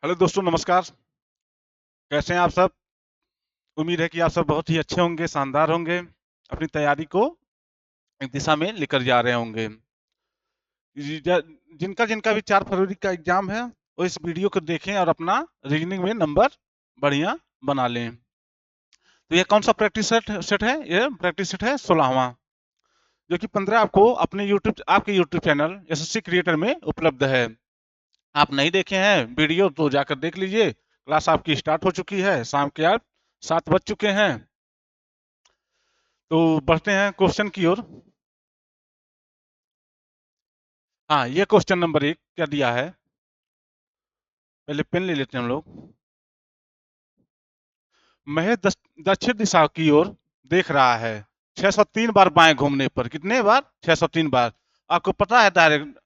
Hello दोस्तों, नमस्कार। कैसे हैं आप सब? उम्मीद है कि आप सब बहुत ही अच्छे होंगे, शानदार होंगे। अपनी तैयारी को एक दिशा में लेकर जा रहे होंगे। जिनका जिनका भी 4 फरवरी का एग्जाम है, वो इस वीडियो को देखें और अपना रीजनिंग में नंबर बढ़िया बना लें। तो ये कौन सा प्रैक्टिस सेट है? ये प्रैक्टिस सेट है 16वां, जो कि 15 आपको अपने आपके यूट्यूब चैनल एसएससी क्रिएटर में उपलब्ध है। आप नहीं देखे हैं वीडियो तो जाकर देख लीजिए। क्लास आपकी स्टार्ट हो चुकी है, शाम के आप 7 बज चुके हैं। तो बढ़ते हैं क्वेश्चन की ओर। हाँ, ये क्वेश्चन नंबर 1 क्या दिया है? पहले पेन ले लेते हैं हम लोग। महेश दक्षिण दिशा की ओर देख रहा है 603 बार बाएं घूमने पर। कितने बार? 603 बार। आपको पता है डायरेक्ट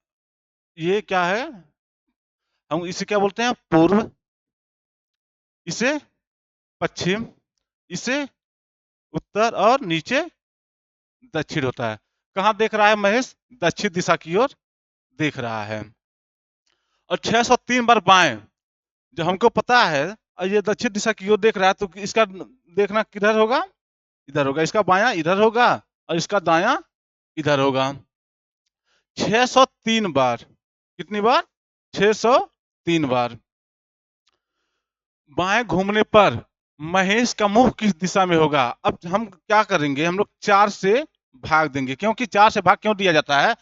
ये क्या है? हम इसे क्या बोलते हैं? पूर्व, इसे पश्चिम, इसे उत्तर और नीचे दक्षिण होता है। कहाँ देख रहा है महेश? दक्षिण दिशा की ओर देख रहा है। और 603 बार बाएं, जो हमको पता है, और ये दक्षिण दिशा की ओर देख रहा है, तो इसका देखना किधर होगा? इधर होगा। इसका बायां इधर होगा और इसका दायां इधर होगा। 603 बार। कितनी बार? 603 बार। बाएं घूमने पर महेश का मुंह किस दिशा में होगा? अब हम क्या करेंगे? हम लोग 4 से भाग देंगे, क्योंकि 4 से भाग क्यों दिया जाता है?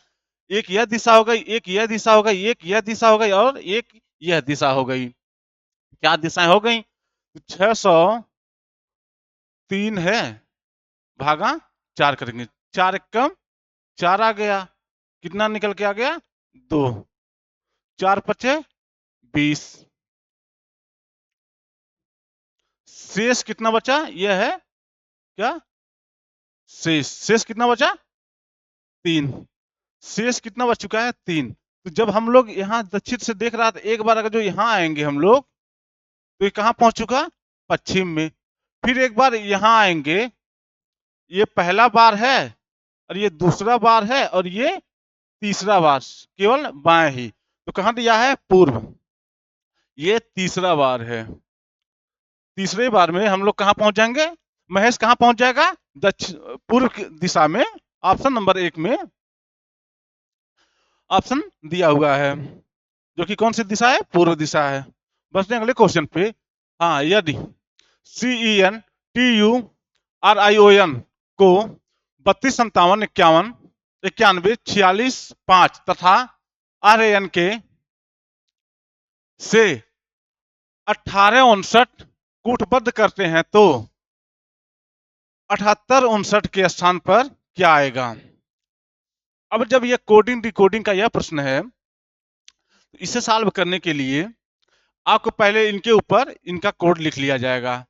एक यह दिशा हो गई, एक यह दिशा हो गई, एक यह दिशा हो गई और एक यह दिशा हो गई। क्या दिशाएं हो गई? 603 है, भागा 4 करेंगे। 4 एकम 4 आ गया। कितना निकल के आ गया? 2। 4 पचे 20। शेष कितना बचा? यह है क्या? शेष कितना बचा? 3। शेष कितना बच चुका है? 3। तो जब हम लोग यहाँ दक्षिण से देख रहा था, एक बार अगर जो यहाँ आएंगे हम लोग, तो ये कहाँ पहुंच चुका? पश्चिम में। फिर एक बार यहाँ आएंगे, ये पहला बार है और ये दूसरा बार है और ये तीसरा बार, केवल बाएं ही। तो कहाँ दिया है? पूर्व। ये तीसरा बार है। तीसरे बार में हम लोग कहाँ पहुंच जाएंगे? महेश कहाँ पहुंच जाएगा? दक्षिण पूर्व की दिशा में। ऑप्शन नंबर 1 में ऑप्शन दिया हुआ है, जो कि कौन सी दिशा है? पूर्व दिशा है। बस अगले क्वेश्चन पे। हाँ, यदि CENTURION को 32 57 51 91 46 5 तथा RAN के से 18 59 कूटबद्ध करते हैं, तो 78 59 के स्थान पर क्या आएगा? अब जब ये कोडिंग डिकोडिंग का यह प्रश्न है, तो इसे सॉल्व करने के लिए आपको पहले इनके ऊपर इनका कोड लिख लिया जाएगा।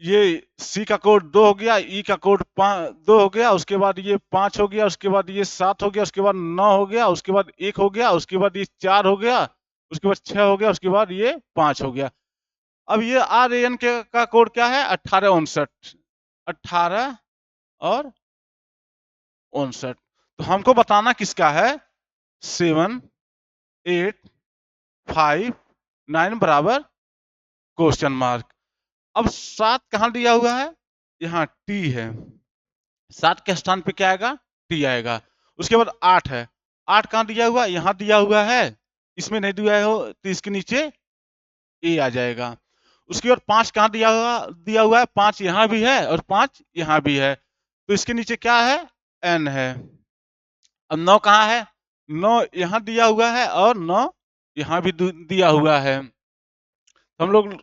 ये सी का कोड 2 हो गया, ई का कोड 2 हो गया, उसके बाद ये 5 हो गया, उसके बाद ये 7 हो गया, उसके बाद 9 हो गया, उसके बाद 1 हो गया, उसके बाद ये 4 हो गया, उसके बाद 6 हो गया, उसके बाद ये 5 हो गया। अब ये RAN के का कोड क्या है? 18 59। 18 और 59। तो हमको बताना किसका है? 7 8 5 9 बराबर क्वेश्चन मार्क। अब 7 कहाँ दिया हुआ है? यहाँ टी है। 7 के स्थान पे क्या आएगा? टी आएगा। उसके बाद 8 है। 8 कहाँ दिया हुआ? यहाँ दिया हुआ है। इसमें नहीं दिया हो तो इसके नीचे ए आ जाएगा। उसके बाद 5 कहाँ दिया हुआ है? 5 यहाँ भी है और 5 यहाँ भी है, तो इसके नीचे क्या है? एन है। अब 9 कहाँ है? 9 यहाँ दिया हुआ है और 9 यहाँ भी दिया हुआ है। तो हम लोग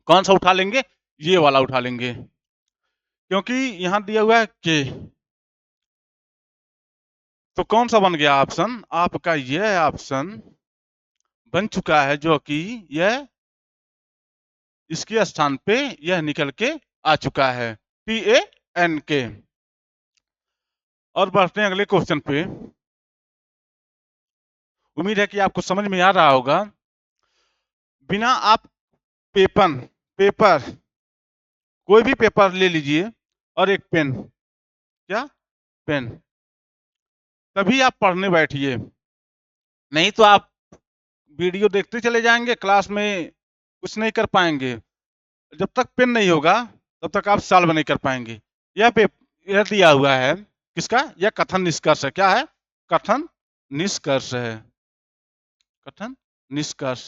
कौन सा उठा लेंगे? ये वाला उठा लेंगे, क्योंकि यहाँ दिया हुआ है के। तो कौन सा बन गया ऑप्शन? आपका यह ऑप्शन बन चुका है, जो कि यह इसके स्थान पे यह निकल के आ चुका है, TAN के। और बढ़ते हैं अगले क्वेश्चन पे। उम्मीद है कि आपको समझ में आ रहा होगा। बिना आप पेपर पेपर कोई भी पेपर ले लीजिए और एक पेन, क्या? पेन। तभी आप पढ़ने बैठिए, नहीं तो आप वीडियो देखते चले जाएंगे, क्लास में कुछ नहीं कर पाएंगे। जब तक पेन नहीं होगा तब तक आप सॉल्व नहीं कर पाएंगे। यह दिया हुआ है किसका, यह कथन निष्कर्ष है। क्या है? कथन निष्कर्ष है। कथन निष्कर्ष।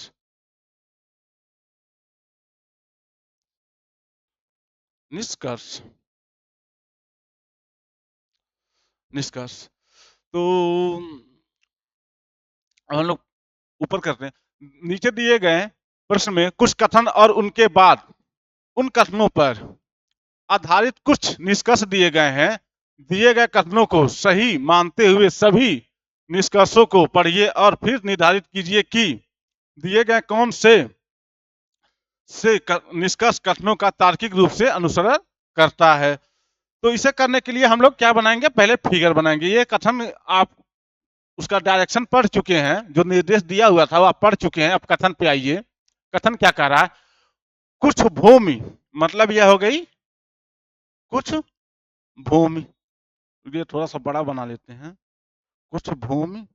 निष्कर्ष निष्कर्ष तो हम लोग ऊपर करते हैं। नीचे दिए गए प्रश्न में कुछ कथन और उनके बाद उन कथनों पर आधारित कुछ निष्कर्ष दिए गए हैं। दिए गए कथनों को सही मानते हुए सभी निष्कर्षों को पढ़िए और फिर निर्धारित कीजिए कि दिए गए कौन से निष्कर्ष कथनों का तार्किक रूप से अनुसरण करता है। तो इसे करने के लिए हम लोग क्या बनाएंगे, पहले फिगर बनाएंगे। ये कथन आप उसका डायरेक्शन पढ़ चुके हैं, जो निर्देश दिया हुआ था वो आप पढ़ चुके हैं। अब कथन पे आइए। कथन क्या कह रहा है? कुछ भूमि, मतलब यह हो गई कुछ भूमि। ये थोड़ा सा बड़ा बना लेते हैं। कुछ भूमि,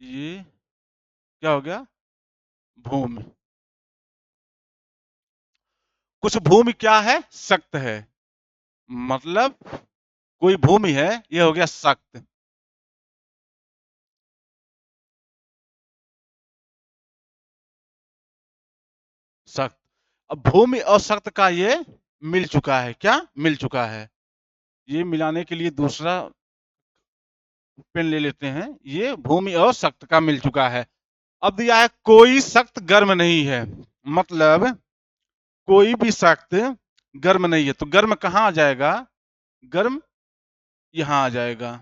ये क्या हो गया? भूमि। कुछ भूमि क्या है? सख्त है। मतलब कोई भूमि है, ये हो गया सख्त। सख्त। अब भूमि और सख्त का ये मिल चुका है। क्या मिल चुका है? ये मिलाने के लिए दूसरा पेन ले लेते हैं। ये भूमि और सख्त का मिल चुका है। अब दिया है कोई सख्त गर्म नहीं है। मतलब कोई भी सख्त गर्म नहीं है। तो गर्म कहाँ आ जाएगा? गर्म यहां आ जाएगा,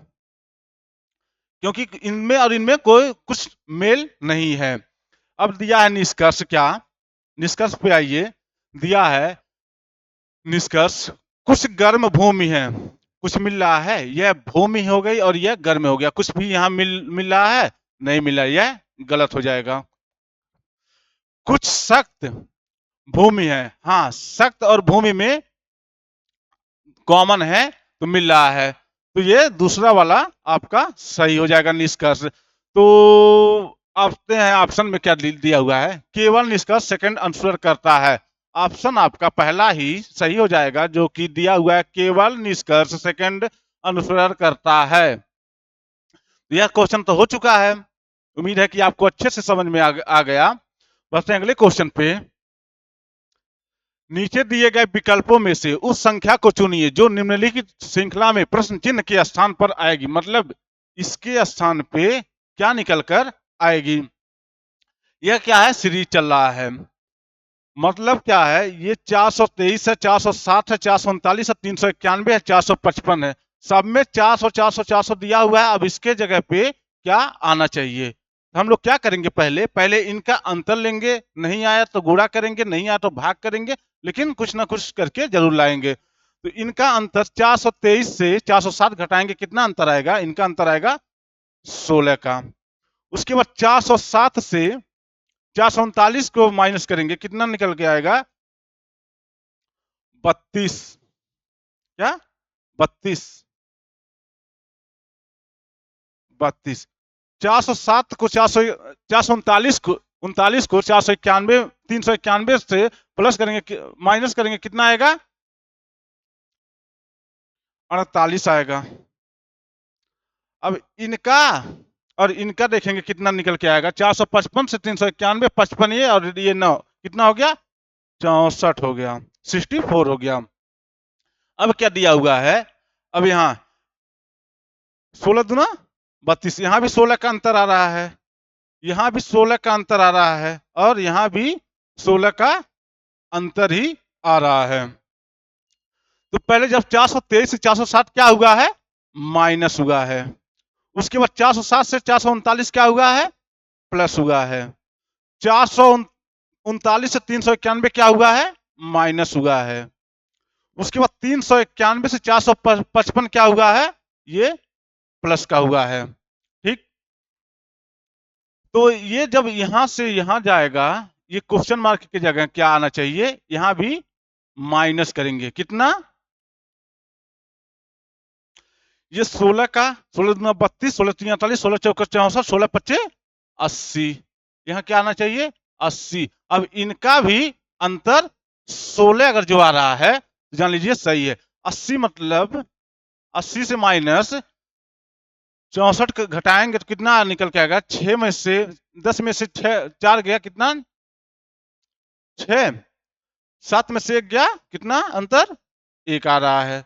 क्योंकि इनमें और इनमें कोई कुछ मेल नहीं है। अब दिया है निष्कर्ष। क्या निष्कर्ष पे आइए। दिया है निष्कर्ष कुछ गर्म भूमि है। कुछ मिल रहा है, यह भूमि हो गई और यह गर्म हो गया। कुछ भी यहाँ मिल रहा है? नहीं मिला, यह गलत हो जाएगा। कुछ सख्त भूमि है। हाँ, सख्त और भूमि में कॉमन है तो मिल रहा है, तो ये दूसरा वाला आपका सही हो जाएगा निष्कर्ष। तो आते हैं ऑप्शन में क्या दिया हुआ है। केवल निष्कर्ष सेकंड अनुसरण करता है। ऑप्शन आपका पहला ही सही हो जाएगा, जो कि दिया हुआ है केवल निष्कर्ष सेकंड अनुसरण करता है। यह क्वेश्चन तो हो चुका है। उम्मीद है कि आपको अच्छे से समझ में आ गया। बढ़ते हैं अगले क्वेश्चन पे। नीचे दिए गए विकल्पों में से उस संख्या को चुनिए जो निम्नलिखित श्रृंखला में प्रश्न चिन्ह के स्थान पर आएगी। मतलब इसके स्थान पे क्या निकल कर आएगी। यह क्या है? सीरीज चल रहा है। मतलब क्या है? ये 423 है, 407 है, 439 है, 391 है, 455 है। सब में 400 400 400 दिया हुआ है। अब इसके जगह पे क्या आना चाहिए? हम लोग क्या करेंगे, पहले पहले इनका अंतर लेंगे। नहीं आया तो गुणा करेंगे, नहीं आया तो भाग करेंगे, लेकिन कुछ ना कुछ करके जरूर लाएंगे। तो इनका अंतर 423 से 407 घटाएंगे, कितना अंतर आएगा? इनका अंतर आएगा 16 का। उसके बाद 407 से 439 को माइनस करेंगे, कितना निकल के आएगा? 32। क्या? 32। 32। 407 को 439 को 491 391 से प्लस करेंगे, माइनस करेंगे, कितना आएगा? 48 आएगा। अब इनका और इनका देखेंगे कितना निकल के आएगा। 455 से 391, 55 ये और ये 9, कितना हो गया? 64 हो गया, 64 हो गया। अब क्या दिया हुआ है? अब यहाँ 16 दूना 32, यहाँ भी 16 का अंतर आ रहा है, यहाँ भी 16 का अंतर आ रहा है, और यहाँ भी 16 का अंतर ही आ रहा है। तो पहले जब 423 से 407 क्या हुआ है? माइनस हुआ है। उसके बाद 407 से 439 क्या हुआ है? प्लस हुआ है। 439 से 391 क्या हुआ है? माइनस हुआ है। उसके बाद 391 से 455 क्या हुआ है? ये प्लस का हुआ है। ठीक। तो ये जब यहां से यहां जाएगा, ये क्वेश्चन मार्क की जगह क्या आना चाहिए? यहां भी माइनस करेंगे, कितना? ये 16 का 16 दूना 32, 16 तीन 48, 16 चौका 64, 16 पच्चे 80। यहाँ क्या आना चाहिए? 80। अब इनका भी अंतर 16 अगर जो आ रहा है तो जान लीजिए सही है। 80 मतलब 80 से माइनस 64 घटाएंगे तो कितना निकल के आएगा? 6 में से 10 में से 6 4 गया, कितना? 6। 7 में से 1 गया, कितना अंतर? 1 आ रहा है।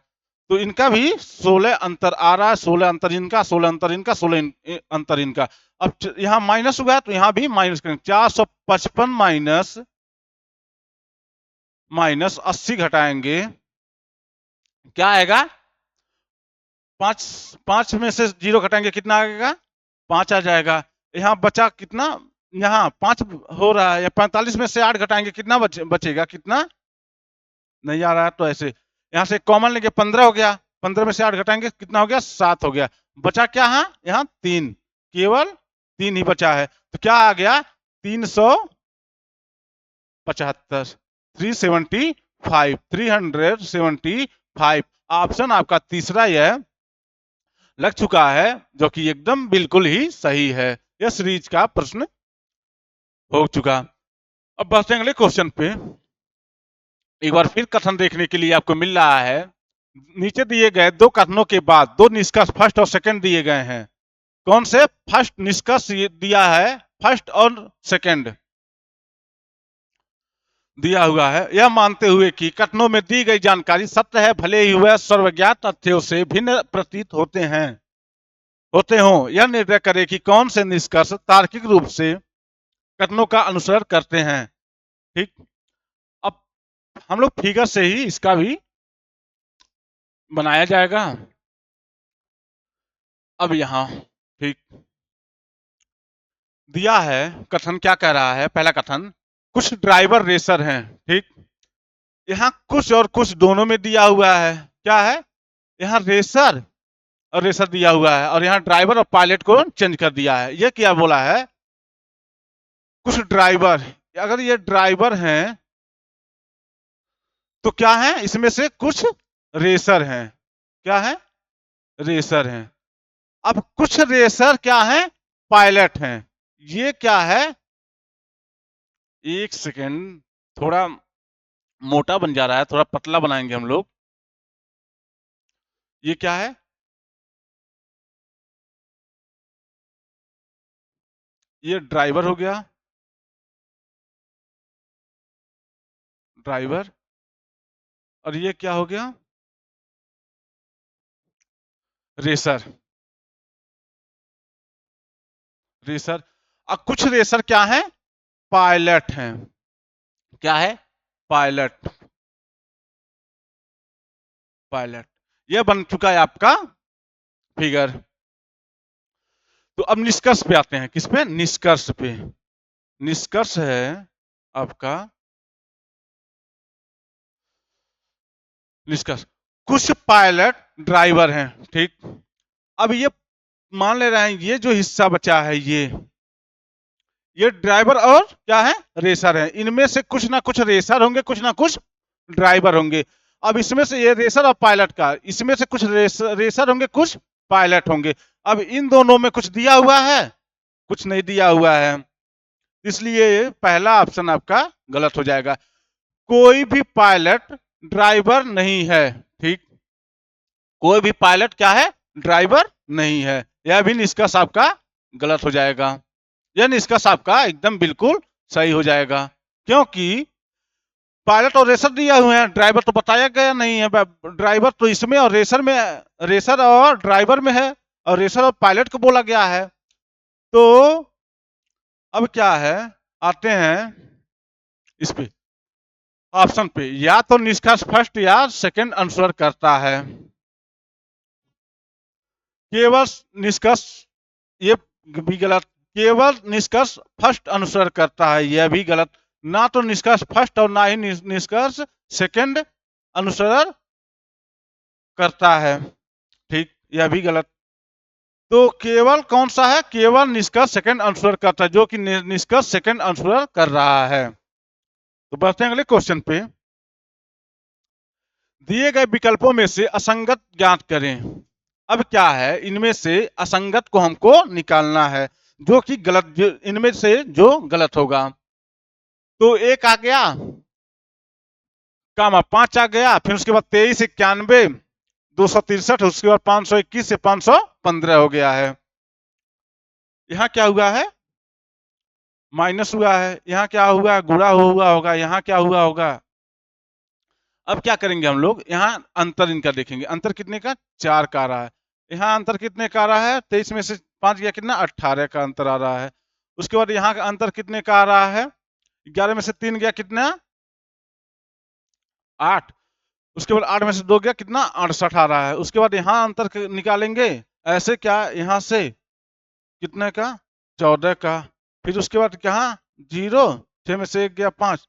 तो इनका भी 16 अंतर आ रहा है। 16 अंतर इनका, 16 अंतर इनका, 16 अंतर इनका। अब यहां माइनस हुआ तो यहां भी माइनस करेंगे। 455 माइनस माइनस 80 घटाएंगे, क्या आएगा? 5 5 में से 0 घटाएंगे, कितना आएगा? 5 आ जाएगा। यहाँ बचा कितना? यहाँ 5 हो रहा है। या 45 में से 8 घटाएंगे, कितना बचेगा? कितना? नहीं आ रहा है तो ऐसे यहाँ से कॉमन लेंगे, 15 हो गया। 15 में से 8 घटाएंगे, कितना हो गया? 7 हो गया। बचा क्या? यहाँ 3, केवल 3 ही बचा है। तो क्या आ गया? 375, 375, 375। ऑप्शन आपका तीसरा यह लग चुका है, जो कि एकदम बिल्कुल ही सही है। यह सीरीज का प्रश्न हो चुका। अब बढ़ते हैं अगले क्वेश्चन पे। एक बार फिर कथन देखने के लिए आपको मिल रहा है। नीचे दिए गए दो कथनों के बाद दो निष्कर्ष फर्स्ट और सेकंड दिए गए हैं। कौन से फर्स्ट निष्कर्ष दिया है? फर्स्ट और सेकंड दिया हुआ है। यह मानते हुए कि कथनों में दी गई जानकारी सत्य है, भले ही वह सर्वज्ञात तथ्यों से भिन्न प्रतीत होते हों, यह निर्णय करे कि कौन से निष्कर्ष तार्किक रूप से कथनों का अनुसरण करते हैं। ठीक। अब हम लोग फिगर से ही इसका भी बनाया जाएगा। अब यहां ठीक दिया है कथन, क्या कह रहा है? पहला कथन, कुछ ड्राइवर रेसर हैं। ठीक। यहाँ कुछ और कुछ दोनों में दिया हुआ है। क्या है? यहाँ रेसर और रेसर दिया हुआ है, और यहाँ ड्राइवर और पायलट को चेंज कर दिया है। ये क्या बोला है? कुछ ड्राइवर, अगर ये ड्राइवर हैं तो क्या है? इसमें से कुछ रेसर हैं। क्या है? रेसर हैं। अब कुछ रेसर क्या है? पायलट हैं। ये क्या है? एक सेकेंड, थोड़ा मोटा बन जा रहा है, थोड़ा पतला बनाएंगे हम लोग। ये क्या है? ये ड्राइवर हो गया, ड्राइवर। और ये क्या हो गया? Racer, racer. अब कुछ रेसर क्या है? पायलट हैं। क्या है? Pilot, pilot. ये बन चुका है आपका फिगर। तो अब निष्कर्ष पे आते हैं। किस पे? निष्कर्ष पे। निष्कर्ष है आपका, निष्कर्ष कुछ पायलट ड्राइवर हैं। ठीक। अब ये मान ले रहे हैं ये जो हिस्सा बचा है, ये ड्राइवर और क्या है? रेसर है। इनमें से कुछ ना कुछ रेसर होंगे, कुछ ना कुछ ड्राइवर होंगे। अब इसमें से ये रेसर और पायलट का, इसमें से कुछ रेसर होंगे, कुछ पायलट होंगे। अब इन दोनों में कुछ दिया हुआ है, कुछ नहीं दिया हुआ है, इसलिए पहला ऑप्शन आपका गलत हो जाएगा। कोई भी पायलट ड्राइवर नहीं है। ठीक। कोई भी पायलट क्या है? ड्राइवर नहीं है। यह भी निष्कर्ष आपका गलत हो जाएगा। यह निष्कर्ष आपका एकदम बिल्कुल सही हो जाएगा, क्योंकि पायलट और रेसर दिया हुए हैं, ड्राइवर तो बताया गया नहीं है। ड्राइवर तो इसमें और रेसर में, रेसर और ड्राइवर में है, और रेसर और पायलट को बोला गया है। तो अब क्या है, आते हैं इस पे, ऑप्शन पे। या तो निष्कर्ष फर्स्ट या सेकंड अनुसरण करता है। केवल निष्कर्ष, ये भी गलत। केवल निष्कर्ष फर्स्ट अनुसरण करता है, यह भी गलत। ना तो निष्कर्ष फर्स्ट और ना ही निष्कर्ष सेकंड अनुसरण करता है। ठीक। यह भी गलत। तो केवल कौन सा है? केवल निष्कर्ष सेकंड अनुसरण करता है, जो कि निष्कर्ष सेकंड अनुसरण कर रहा है। तो बढ़ते हैं अगले क्वेश्चन पे। दिए गए विकल्पों में से असंगत ज्ञात करें। अब क्या है, इनमें से असंगत को हमको निकालना है, जो कि गलत, इनमें से जो गलत होगा। तो एक आ गया, कामा 5 आ गया, फिर उसके बाद 23 91 263, उसके बाद 521 से 515 हो गया है। यहाँ क्या हुआ है, माइनस हुआ है। यहाँ क्या हुआ, गुणा हुआ होगा। यहाँ क्या हुआ होगा। अब क्या करेंगे हम लोग, यहाँ अंतर इनका देखेंगे। अंतर कितने का, 4 का आ रहा है। यहाँ अंतर कितने का आ रहा है, 23 में से 5 गया कितना, 18 का अंतर आ रहा है। उसके बाद यहाँ का अंतर कितने का आ रहा है, 11 में से 3 गया कितना, 8। उसके बाद 8 में से 2 गया कितना, 68 आ रहा है। उसके बाद यहाँ अंतर निकालेंगे, ऐसे क्या, यहाँ से कितने का, 14 का। फिर उसके बाद कहाँ, 0, 6 में से 1 गया 5।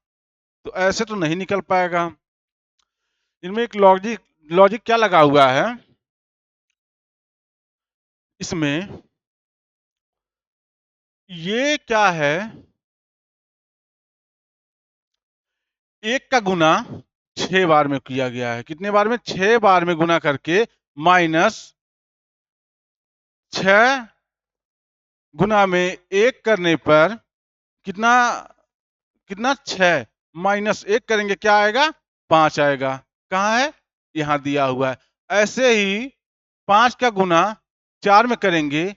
तो ऐसे तो नहीं निकल पाएगा। इनमें एक लॉजिक लॉजिक क्या लगा हुआ है इसमें, ये क्या है, 1 का गुना 6 बार में किया गया है। कितने बार में, 6 बार में गुना करके माइनस 6 गुना में 1 करने पर कितना, कितना 6 माइनस 1 करेंगे क्या आएगा, 5 आएगा। कहाँ है, यहाँ दिया हुआ है। ऐसे ही 5 का गुना 4 में करेंगे,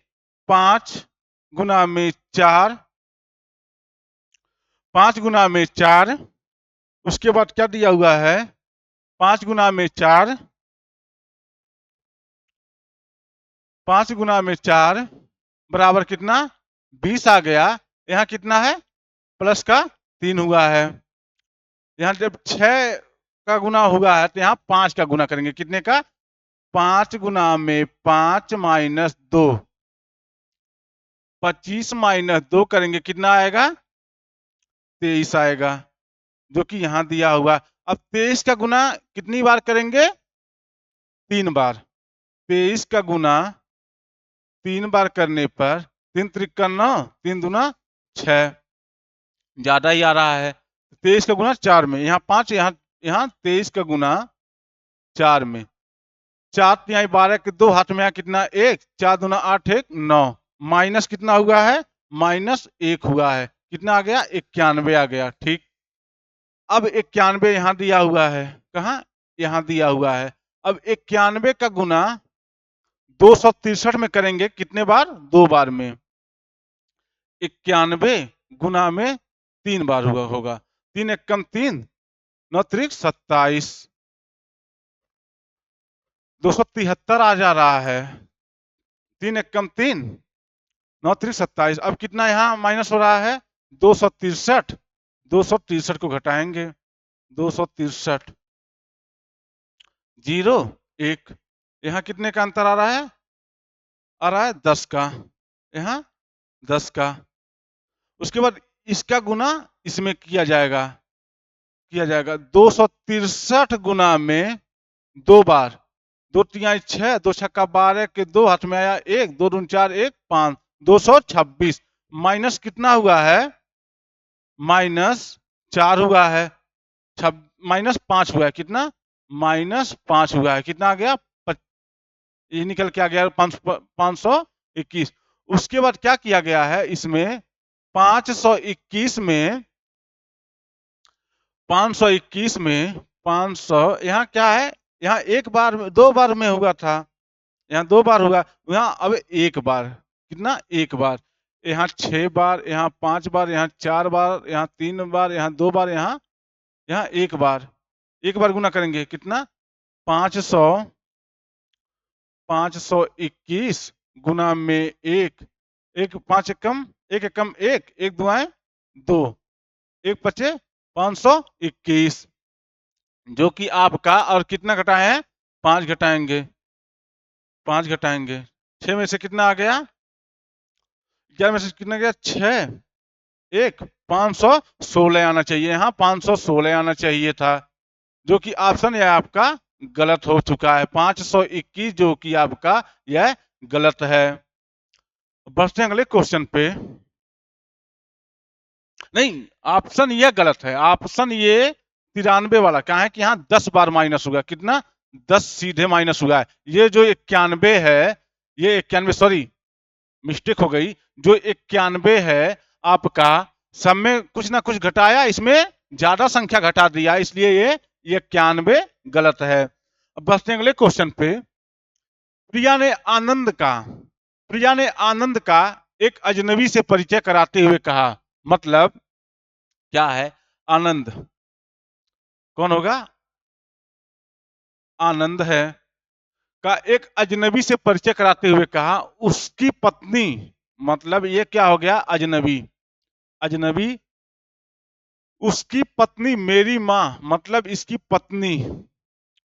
5 गुना में 4, 5 गुना में 4। उसके बाद क्या दिया हुआ है, 5 गुना में 4, 5 गुना में 4 बराबर कितना, 20 आ गया। यहाँ कितना है, प्लस का 3 हुआ है। यहाँ जब 6 का गुना हुआ है तो यहाँ 5 का गुना करेंगे। कितने का, 5 गुना में 5 माइनस 2, 25 माइनस 2 करेंगे कितना आएगा, 23 आएगा, जो कि यहाँ दिया हुआ। अब 23 का गुना कितनी बार करेंगे, 3 बार। 23 का गुना 3 बार करने पर 3 त्रिक 9, 3 दूना 6, ज्यादा ही आ रहा है। 23 का गुना 4 में, यहाँ 5, यहाँ 23 का गुना 4 में, 4 यहाँ 12 के 2 हाथ में यहाँ कितना, 1, 4 दूना 8, 1 9, माइनस कितना हुआ है, माइनस 1 हुआ है। कितना आ गया, 91 आ गया। ठीक, अब 91 यहाँ दिया हुआ है, कहाँ, यहाँ दिया हुआ है। अब 91 का गुना 263 में करेंगे कितने बार, 2 बार में। 91 गुना में 3 बार हुआ होगा, 3 एकम 3, 9 त्रिक 27, 273 आ जा रहा है। 3 एकम 3, 9 त्रिक 27। अब कितना यहाँ माइनस हो रहा है, 263, 263 को घटाएंगे, 263, 0 1। यहाँ कितने का अंतर आ रहा है, आ रहा है 10 का, यहाँ 10 का। उसके बाद इसका गुना इसमें किया जाएगा, 263 गुना में 2 बार, 2 तिहाई 6, 2 छक्का 12 के 2 हाथ में आया 1, 2 दूनी 4, 1 5, 226 माइनस कितना हुआ है, माइनस 4 हुआ है, माइनस 5 हुआ है। कितना, माइनस 5 हुआ है। कितना आ गया, ये निकल के आ गया 521। उसके बाद क्या किया गया है इसमें, 521 में 521 में 500, यहाँ क्या है, यहाँ 1 बार 2 बार में हुआ था, यहाँ 2 बार हुआ, यहाँ अब 1 बार। कितना, 1 बार। यहाँ 6 बार, यहाँ 5 बार, यहाँ 4 बार, यहाँ 3 बार, यहाँ 2 बार, यहाँ 1 बार। 1 बार गुना करेंगे कितना, 521 गुना में 1, 5 एकम 1 एकम 1, 1 दुआएं 2, 1 पचे 521, जो कि आपका, और कितना घटाए हैं, 5 घटाएंगे, 5 घटाएंगे, 6 में से कितना आ गया, 11 में से कितना गया, 6, 1 516 आना चाहिए, यहाँ 516 आना चाहिए था, जो कि ऑप्शन यह आपका गलत हो चुका है। 521 जो कि आपका यह गलत है। बढ़ते हैं अगले क्वेश्चन पे। नहीं, ऑप्शन ये गलत है, ऑप्शन ये 93 वाला क्या है कि यहाँ 10 बार माइनस होगा। कितना, 10 सीधे माइनस हुआ है। ये जो 91 है, ये 91 सॉरी मिस्टेक हो गई, जो 91 है आपका, सब में कुछ ना कुछ घटाया, इसमें ज्यादा संख्या घटा दिया, इसलिए ये 91 गलत है। अब बढ़ते हैं अगले क्वेश्चन पे। प्रिया ने आनंद का प्रिया ने आनंद का एक अजनबी से परिचय कराते हुए कहा, मतलब क्या है? आनंद कौन होगा? आनंद है का एक अजनबी से परिचय कराते हुए कहा, उसकी पत्नी, मतलब ये क्या हो गया? अजनबी। अजनबी उसकी पत्नी मेरी माँ, मतलब इसकी पत्नी,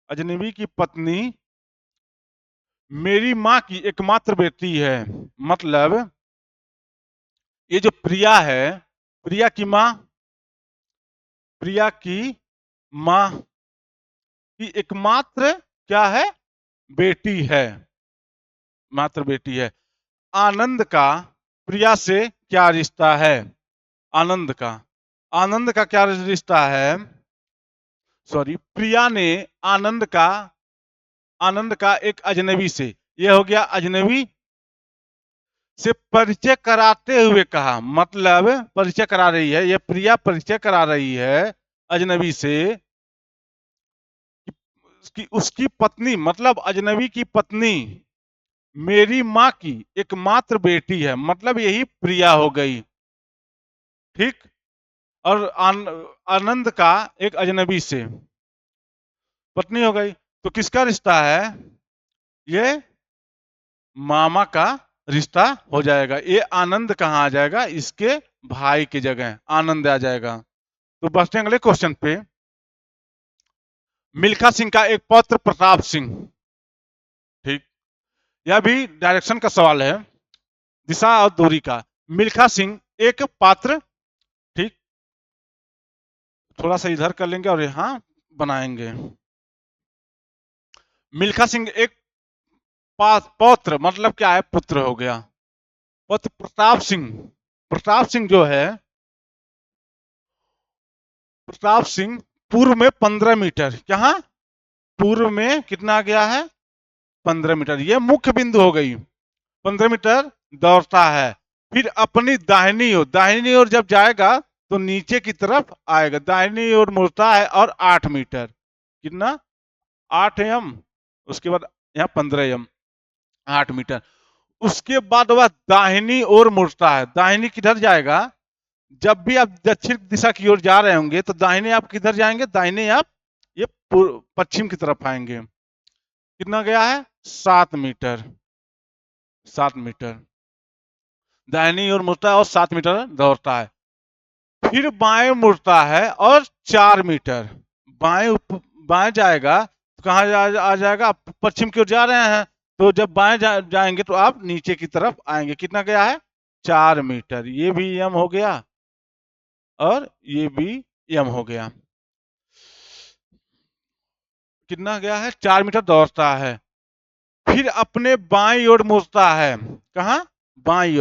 अजनबी की पत्नी मेरी माँ की एकमात्र बेटी है। मतलब ये जो प्रिया है, प्रिया की माँ, प्रिया की माँ की एकमात्र क्या है? बेटी है, मात्र बेटी है। आनंद का प्रिया से क्या रिश्ता है? आनंद का आनंद का क्या रिश्ता है? सॉरी, प्रिया ने आनंद का एक अजनबी से, यह हो गया अजनबी से परिचय कराते हुए कहा, मतलब परिचय करा रही है, यह प्रिया परिचय करा रही है अजनबी से कि उसकी पत्नी, मतलब अजनबी की पत्नी मेरी माँ की एकमात्र बेटी है, मतलब यही प्रिया हो गई। ठीक। और आनंद का एक अजनबी से पत्नी हो गई, तो किसका रिश्ता है? ये मामा का रिश्ता हो जाएगा। ये आनंद कहाँ आ जाएगा? इसके भाई की जगह आनंद आ जाएगा। तो बढ़ते हैं अगले क्वेश्चन पे। मिल्खा सिंह का एक पौत्र प्रताप सिंह, ठीक, यह भी डायरेक्शन का सवाल है, दिशा और दूरी का। मिल्खा सिंह एक पात्र, ठीक, थोड़ा सा इधर कर लेंगे और यहां बनाएंगे। मिल्खा सिंह एक पौत्र, मतलब क्या है? पुत्र हो गया। पौत्र प्रताप सिंह जो है, प्रताप सिंह पूर्व में 15 मीटर, कहा पूर्व में कितना गया है? 15 मीटर, ये मुख्य बिंदु हो गई। 15 मीटर दौड़ता है, फिर अपनी दाहिनी ओर जब जाएगा तो नीचे की तरफ आएगा, दाहिनी ओर मुड़ता है और 8 मीटर, कितना? 8 एम, उसके बाद यहाँ 15 एम, 8 मीटर। उसके बाद वह दाहिनी ओर मुड़ता है, दाहिनी किधर जाएगा? जब भी आप दक्षिण दिशा की ओर जा रहे होंगे तो दाहिने आप किधर जाएंगे? दाहिने आप ये पश्चिम की तरफ आएंगे। कितना गया है? 7 मीटर, 7 मीटर दाहिनी ओर मुड़ता है और 7 मीटर दौड़ता है। फिर बाएं मुड़ता है और 4 मीटर बाएं जाएगा, तो कहाँ आ जाएगा? आप पश्चिम की ओर जा रहे हैं, तो जब बाएं जाएंगे तो आप नीचे की तरफ आएंगे। कितना गया है? 4 मीटर। ये भी यम हो गया और ये भी यम हो गया। कितना गया है? 4 मीटर दौड़ता है, फिर अपने बाईं ओर मुड़ता है। कहा? बाईं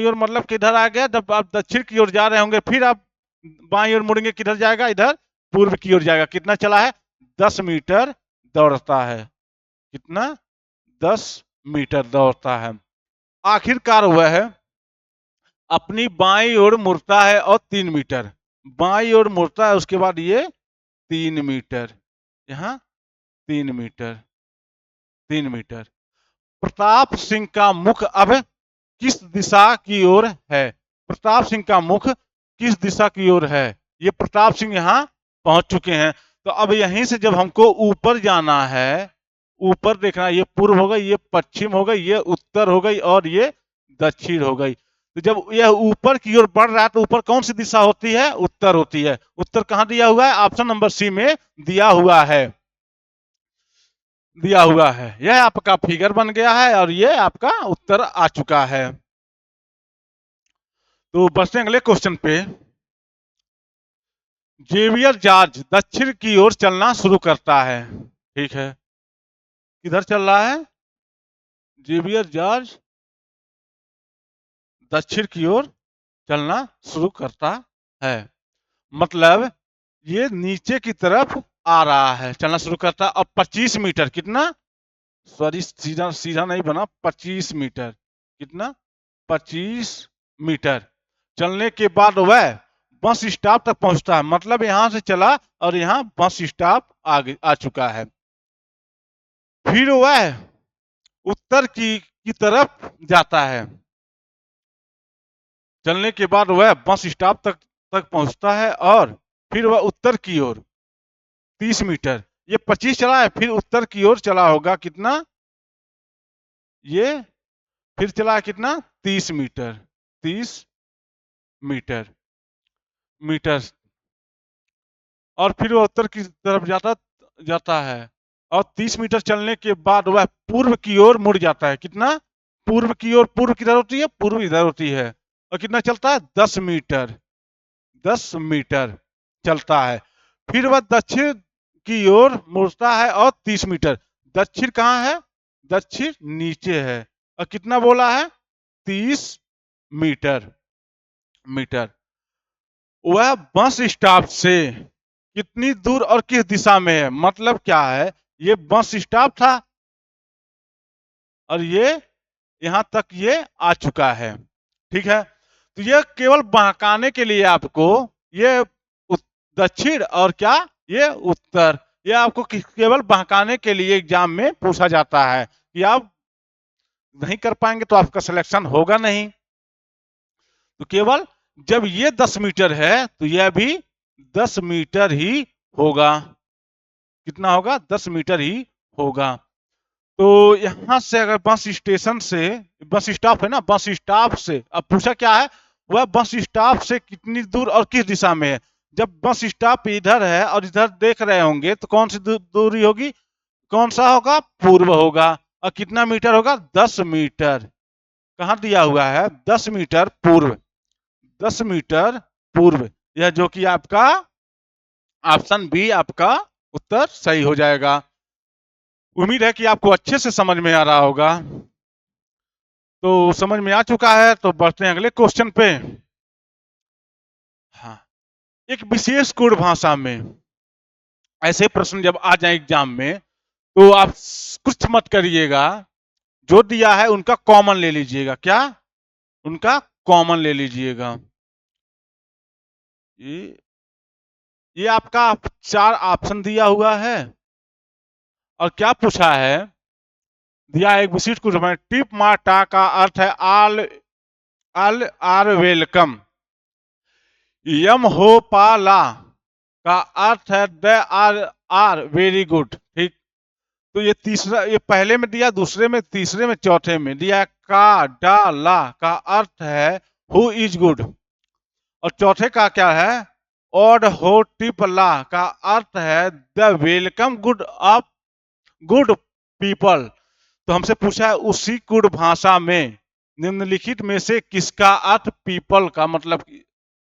ओर मतलब किधर आ गया? जब आप दक्षिण की ओर जा रहे होंगे फिर आप बाईं ओर मुड़ेंगे, किधर जाएगा? इधर पूर्व की ओर जाएगा। कितना चला है? 10 मीटर दौड़ता है। कितना? 10 मीटर दौड़ता है। आखिरकार वह अपनी बाईं ओर मुड़ता है और 3 मीटर बाईं ओर मुड़ता है, उसके बाद ये 3 मीटर, यहाँ 3 मीटर, 3 मीटर। प्रताप सिंह का मुख अब किस दिशा की ओर है? प्रताप सिंह का मुख किस दिशा की ओर है? ये प्रताप सिंह यहाँ पहुंच चुके हैं, तो अब यहीं से जब हमको ऊपर जाना है, ऊपर देखना, ये पूर्व हो गई, ये पश्चिम हो गई, ये उत्तर हो गई और ये दक्षिण हो गई। तो जब यह ऊपर की ओर बढ़ रहा है तो ऊपर कौन सी दिशा होती है? उत्तर होती है। उत्तर कहाँ दिया हुआ है? ऑप्शन नंबर सी में दिया हुआ है, दिया हुआ है। यह आपका फिगर बन गया है और ये आपका उत्तर आ चुका है। तो बढ़ते हैं अगले क्वेश्चन पे। जेवियर जॉर्ज दक्षिण की ओर चलना शुरू करता है, ठीक है, किधर चल रहा है? जेवियर जॉर्ज दक्षिण की ओर चलना शुरू करता है, मतलब ये नीचे की तरफ आ रहा है, चलना शुरू करता है। अब 25 मीटर कितना, सॉरी सीधा सीधा नहीं बना, 25 मीटर कितना, 25 मीटर चलने के बाद वह बस स्टॉप तक पहुंचता है। मतलब यहां से चला और यहाँ बस स्टॉप आ चुका है। फिर वह उत्तर की तरफ जाता है। चलने के बाद वह बस स्टॉप तक पहुंचता है और फिर वह उत्तर की ओर 30 मीटर, ये 25 चला है, फिर उत्तर की ओर चला होगा कितना, ये फिर चला है कितना, 30 मीटर, 30 मीटर मीटर और फिर वह उत्तर की तरफ जाता जाता है। और 30 मीटर चलने के बाद वह पूर्व की ओर मुड़ जाता है। कितना, पूर्व की ओर, पूर्व किधर होती है, पूर्व इधर होती है। और कितना चलता है, 10 मीटर, 10 मीटर चलता है। फिर वह दक्षिण की ओर मुड़ता है और 30 मीटर, दक्षिण कहाँ है, दक्षिण नीचे है। और कितना बोला है, 30 मीटर मीटर वह बस स्टॉप से कितनी दूर और किस दिशा में है। मतलब क्या है, ये बस स्टॉप था और ये यहां तक ये आ चुका है। ठीक है, तो ये केवल बहकाने के लिए आपको ये दक्षिण और क्या, ये उत्तर, ये आपको केवल बहकाने के लिए एग्जाम में पूछा जाता है कि आप नहीं कर पाएंगे तो आपका सिलेक्शन होगा नहीं। तो केवल जब ये 10 मीटर है तो यह भी 10 मीटर ही होगा। कितना होगा, 10 मीटर ही होगा। तो यहां से अगर बस स्टेशन से, बस स्टॉप है ना, बस स्टॉप से अब पूछा क्या है, वह बस स्टॉप से कितनी दूर और किस दिशा में है। जब बस स्टॉप इधर है और इधर देख रहे होंगे तो कौन सी दूरी होगी, कौन सा होगा, पूर्व होगा। और कितना मीटर होगा, 10 मीटर। कहाँ दिया हुआ है, 10 मीटर पूर्व, 10 मीटर पूर्व। यह जो कि आपका ऑप्शन बी आपका उत्तर सही हो जाएगा। उम्मीद है कि आपको अच्छे से समझ में आ रहा होगा। तो समझ में आ चुका है तो बढ़ते हैं अगले क्वेश्चन पे। हाँ, एक विशेष कोड भाषा में ऐसे प्रश्न जब आ जाए एग्जाम में तो आप कुछ मत करिएगा, जो दिया है उनका कॉमन ले लीजिएगा। क्या, उनका कॉमन ले लीजिएगा। ये आपका 4 ऑप्शन दिया हुआ है और क्या पूछा है, दिया एक विशिष्ट कुछ टिप माटा का अर्थ है ऑल, ऑल आर वेलकम। यम हो पाला का अर्थ है दे आर वेरी गुड। ठीक, तो ये तीसरा, ये पहले में दिया, दूसरे में, तीसरे में, चौथे में दिया का डा ला का अर्थ है हु इज गुड। और चौथे का क्या है, ऑड हो टिप ला का अर्थ है the welcome good of good people. तो हमसे पूछा है उसी कुड भाषा में निम्नलिखित में से किसका अर्थ पीपल का, मतलब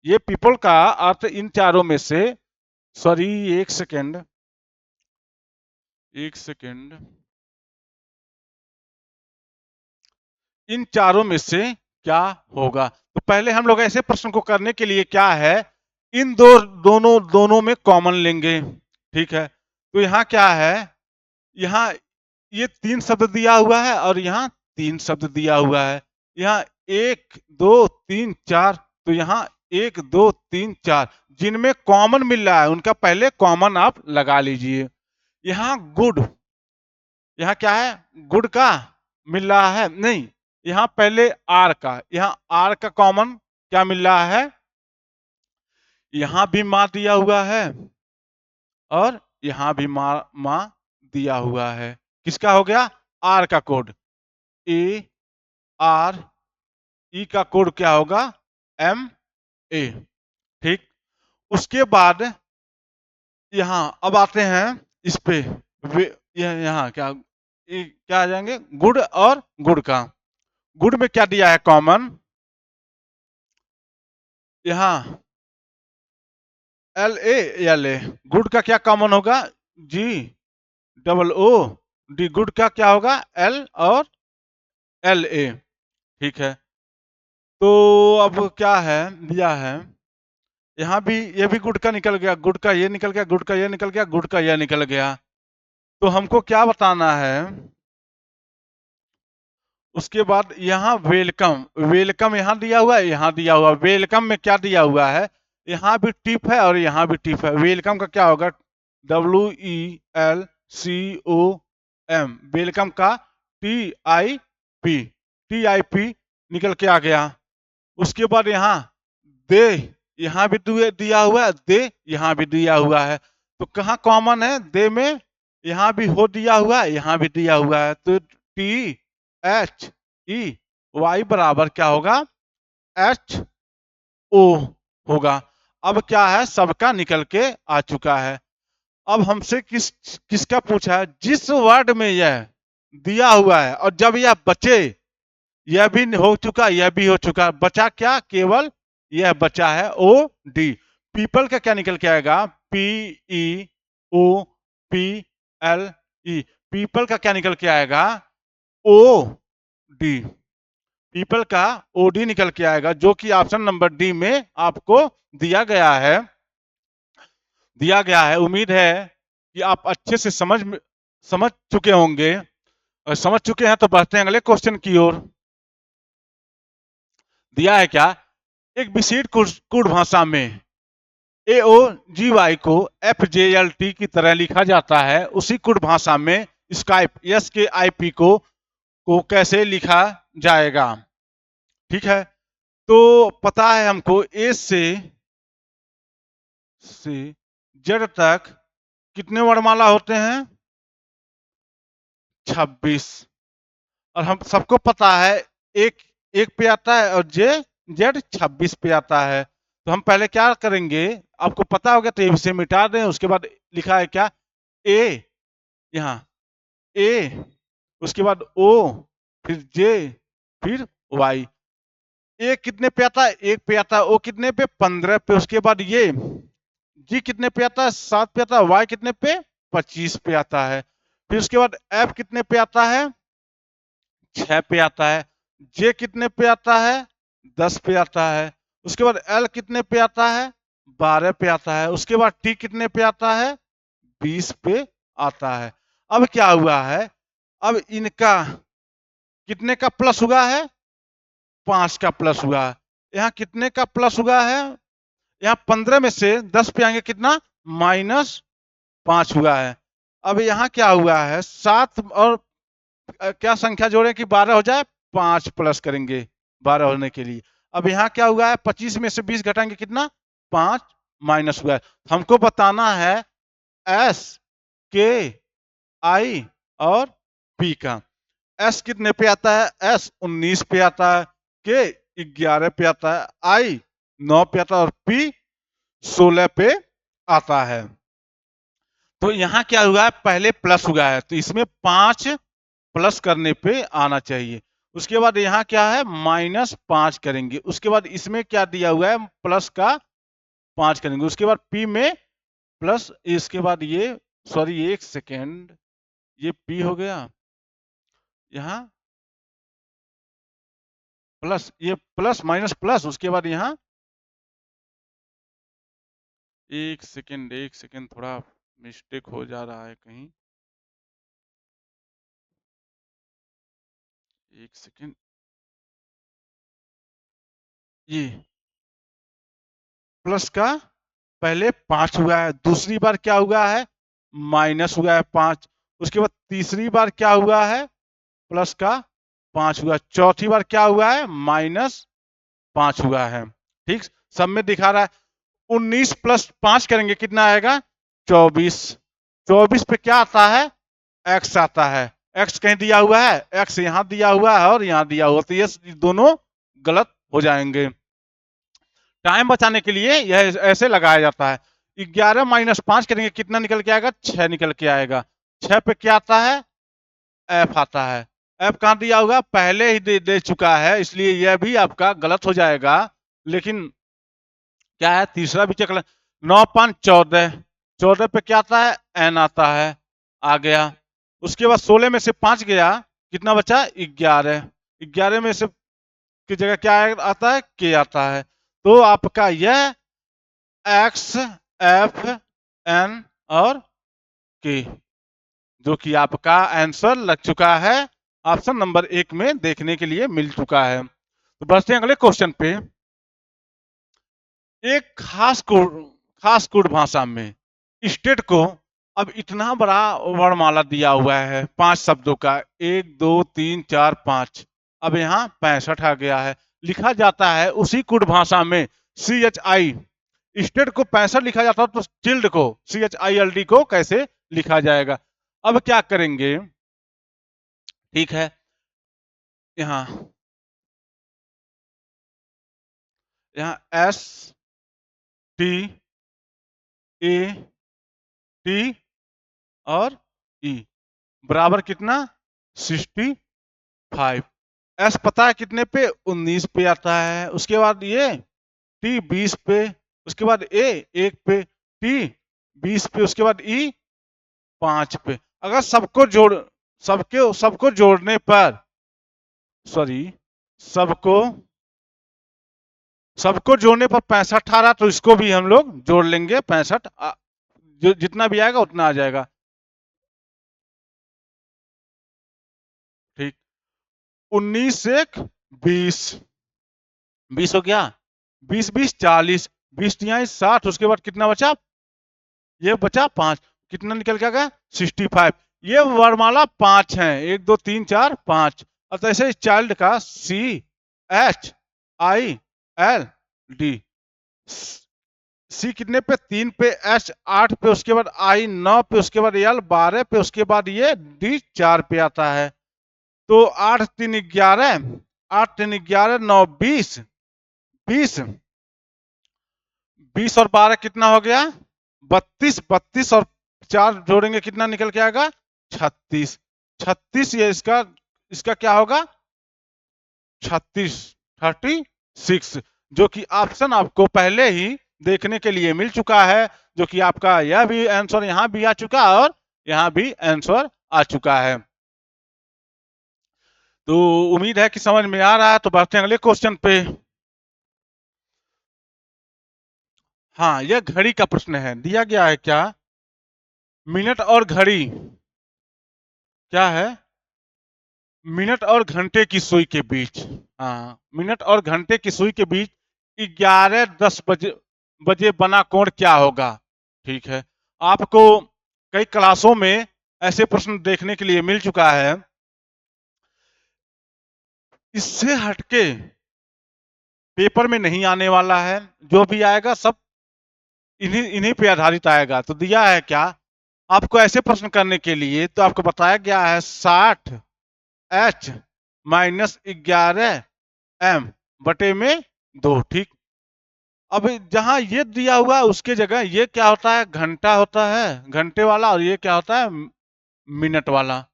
ये पीपल का अर्थ इन चारों में से, सॉरी एक सेकेंड, एक सेकेंड, इन चारों में से क्या होगा। तो पहले हम लोग ऐसे प्रश्न को करने के लिए क्या है, इन दोनों दोनों में कॉमन लेंगे। ठीक है, तो यहाँ क्या है, यहाँ ये 3 शब्द दिया हुआ है और यहाँ 3 शब्द दिया हुआ है। यहाँ 1 2 3 4, तो यहाँ 1 2 3 4 जिनमें कॉमन मिल रहा है उनका पहले कॉमन आप लगा लीजिए। यहाँ गुड, यहाँ क्या है, गुड का मिल रहा है नहीं, यहाँ पहले आर का, यहाँ आर का कॉमन क्या मिल रहा है, यहाँ भी माँ दिया हुआ है और यहाँ भी माँ दिया हुआ है। किसका हो गया, आर का कोड, ए आर, ई का कोड क्या होगा, एम ए। ठीक, उसके बाद यहाँ अब आते हैं इस पे, यहाँ क्या, क्या आ जाएंगे, गुड और गुड का। गुड में क्या दिया है कॉमन, यहाँ LA, गुड का क्या कॉमन होगा, GOO, गुड का क्या होगा, L और LA। ठीक है, तो अब क्या है दिया है, यहाँ भी ये भी गुड का निकल गया, गुड का ये निकल गया, गुड का ये निकल गया, गुड का ये निकल गया। तो हमको क्या बताना है, उसके बाद यहाँ वेलकम, वेलकम यहाँ दिया हुआ है, यहाँ दिया हुआ, वेलकम में क्या दिया हुआ है, यहाँ भी टिप है और यहाँ भी टिप है। वेलकम का क्या होगा, WELCOM, वेलकम का TIP, TIP निकल के आ गया। उसके बाद यहाँ दे, यहाँ भी दिया हुआ है, दे यहाँ भी दिया हुआ है। तो कहाँ कॉमन है, दे में यहाँ भी हो दिया हुआ है, यहाँ भी दिया हुआ है। तो THEY बराबर क्या होगा, HO होगा। अब क्या है, सबका निकल के आ चुका है। अब हमसे किसका पूछा है, जिस वर्ड में यह दिया हुआ है और जब यह बचे, यह भी हो चुका, यह भी हो चुका, बचा क्या, केवल यह बचा है OD। पीपल का क्या निकल के आएगा, PEOPLE, पीपल का क्या निकल के आएगा, OD, पीपल का OD निकल के आएगा, जो कि ऑप्शन नंबर डी में आपको दिया गया है, दिया गया है। उम्मीद है कि आप अच्छे से समझ चुके होंगे। और समझ चुके हैं तो बढ़ते हैं अगले क्वेश्चन की ओर। दिया है क्या, एक विशेष कोड भाषा में AOGY को FJLT की तरह लिखा जाता है, उसी कोड भाषा में स्काइप SKIP को कैसे लिखा जाएगा। ठीक है, तो पता है हमको A से Z तक कितने वर्णमाला होते हैं, 26। और हम सबको पता है एक एक पे आता है और Z 26 पे आता है। तो हम पहले क्या करेंगे, आपको पता होगा तो इसे मिटा दें। उसके बाद लिखा है क्या, A, यहाँ A, उसके बाद O, फिर J, फिर Y। A कितने पे आता है, 1 पे आता है, O कितने पे, 15 पे, उसके बाद ये G कितने पे आता है, 7 पे आता है, Y कितने पे, 25 पे आता है। फिर उसके बाद F कितने पे आता है, 6 पे आता है। J कितने पे आता है, 10 पे आता है। उसके बाद L कितने पे आता है, 12 पे आता है। उसके बाद T कितने पे आता है, 20 पे आता है। अब क्या हुआ है, अब इनका कितने का प्लस हुआ है, 5 का प्लस हुआ है। यहाँ कितने का प्लस हुआ है, यहाँ 15 में से 10 पे आएंगे कितना, -5 हुआ है। अब यहाँ क्या हुआ है, 7 और क्या संख्या जोड़े कि 12 हो जाए, 5 प्लस करेंगे 12 होने के लिए। अब यहाँ क्या हुआ है, 25 में से 20 घटाएंगे कितना, 5 माइनस हुआ है। हमको बताना है S, K, I और P का। S कितने पे आता है, S 19 पे आता है, K 11 पे आता है, I 9 पे आता है और P 16 पे आता है। तो यहाँ क्या हुआ है, पहले प्लस हुआ है तो इसमें 5 प्लस करने पे आना चाहिए। उसके बाद यहाँ क्या है, -5 करेंगे। उसके बाद इसमें क्या दिया हुआ है, प्लस का 5 करेंगे। उसके बाद P में प्लस, इसके बाद ये, सॉरी 1 सेकेंड, ये P हो गया, यहाँ प्लस, ये प्लस माइनस प्लस, उसके बाद यहाँ 1 सेकेंड, 1 सेकेंड, थोड़ा मिस्टेक हो जा रहा है कहीं, 1 सेकेंड, ये प्लस का पहले 5 हुआ है, दूसरी बार क्या हुआ है, माइनस हुआ है 5। उसके बाद तीसरी बार क्या हुआ है, प्लस का 5 हुआ। चौथी बार क्या हुआ है, -5 हुआ है। ठीक, सब में दिखा रहा है। 19 प्लस 5 करेंगे कितना आएगा, 24। 24 पे क्या आता है, x आता है। x कहीं दिया हुआ है, x यहाँ दिया हुआ है और यहाँ दिया हुआ, तो ये दोनों गलत हो जाएंगे। टाइम बचाने के लिए यह ऐसे लगाया जाता है। 11 माइनस 5 करेंगे कितना निकल के आएगा, 6 निकल के आएगा। 6 पे क्या आता है, F आता है। F कहाँ दिया होगा, पहले ही दे चुका है, इसलिए यह भी आपका गलत हो जाएगा। लेकिन क्या है, तीसरा भी चेक कर, 9 5 14, 14 पे क्या आता है, N आता है, आ गया। उसके बाद 16 में से 5 गया, कितना बचा, 11। 11 में से की जगह क्या आता है, K आता है। तो आपका यह एक्स, एफ, एन और के, जो कि आपका आंसर लग चुका है ऑप्शन नंबर 1 में देखने के लिए मिल चुका है। तो बढ़ते हैं अगले क्वेश्चन पे। एक खास कोड भाषा में स्टेट को अब इतना बड़ा वर्णमाला दिया हुआ है 5 शब्दों का, 1 2 3 4 5, अब यहाँ 65 आ गया है। लिखा जाता है उसी कोड भाषा में CHI, स्टेट को 65 लिखा जाता है तो चिल्ड को CHILD को कैसे लिखा जाएगा? अब क्या करेंगे, ठीक है, यहाँ यहाँ STAT और E बराबर कितना 65। एस पता है कितने पे 19 पे आता है, उसके बाद ये T 20 पे, उसके बाद A 1 पे, T 20 पे, उसके बाद E 5 पे। अगर सबको जोड़ने पर, सॉरी, सबको सबको जोड़ने पर 65 आ रहा, तो इसको भी हम लोग जोड़ लेंगे 65, जो जितना भी आएगा उतना आ जाएगा। ठीक, 19 एक 20, 20 हो गया, 20 20 40, 20 यहाँ 60, उसके बाद कितना बचा, ये बचा 5, कितना निकल के आ गया 65। ये वर्णमाला 5 है, 1 2 3 4 5। और ऐसे इस चाइल्ड का CHILD, सी कितने पे 3 पे, एच 8 पे, उसके बाद आई 9 पे, उसके बाद एल 12 पे, उसके बाद ये डी 4 पे आता है। तो 8 3 11, 8 3 11 9 20, 20 20 और 12 कितना हो गया 32, 32 और 4 जोड़ेंगे कितना निकल के आएगा 36, 36 ये इसका इसका क्या होगा 36, 36, जो कि ऑप्शन आपको पहले ही देखने के लिए मिल चुका है, जो कि आपका यह भी आंसर यहां भी आ चुका है और यहां भी आंसर आ चुका है। तो उम्मीद है कि समझ में आ रहा है। तो बढ़ते हैं अगले क्वेश्चन पे। हाँ, यह घड़ी का प्रश्न है, दिया गया है क्या, मिनट और घड़ी, क्या है, मिनट और घंटे की सुई के बीच, हाँ, मिनट और घंटे की सुई के बीच 11:10 बजे बना कोण क्या होगा? ठीक है, आपको कई क्लासों में ऐसे प्रश्न देखने के लिए मिल चुका है। इससे हटके पेपर में नहीं आने वाला है, जो भी आएगा सब इन्हीं इन्हीं पे आधारित आएगा। तो दिया है क्या आपको ऐसे प्रश्न करने के लिए, तो आपको बताया गया है 60H माइनस 11M बटे में 2। ठीक, अब जहां ये दिया हुआ है उसके जगह ये क्या होता है, घंटा होता है, घंटे वाला, और ये क्या होता है मिनट वाला,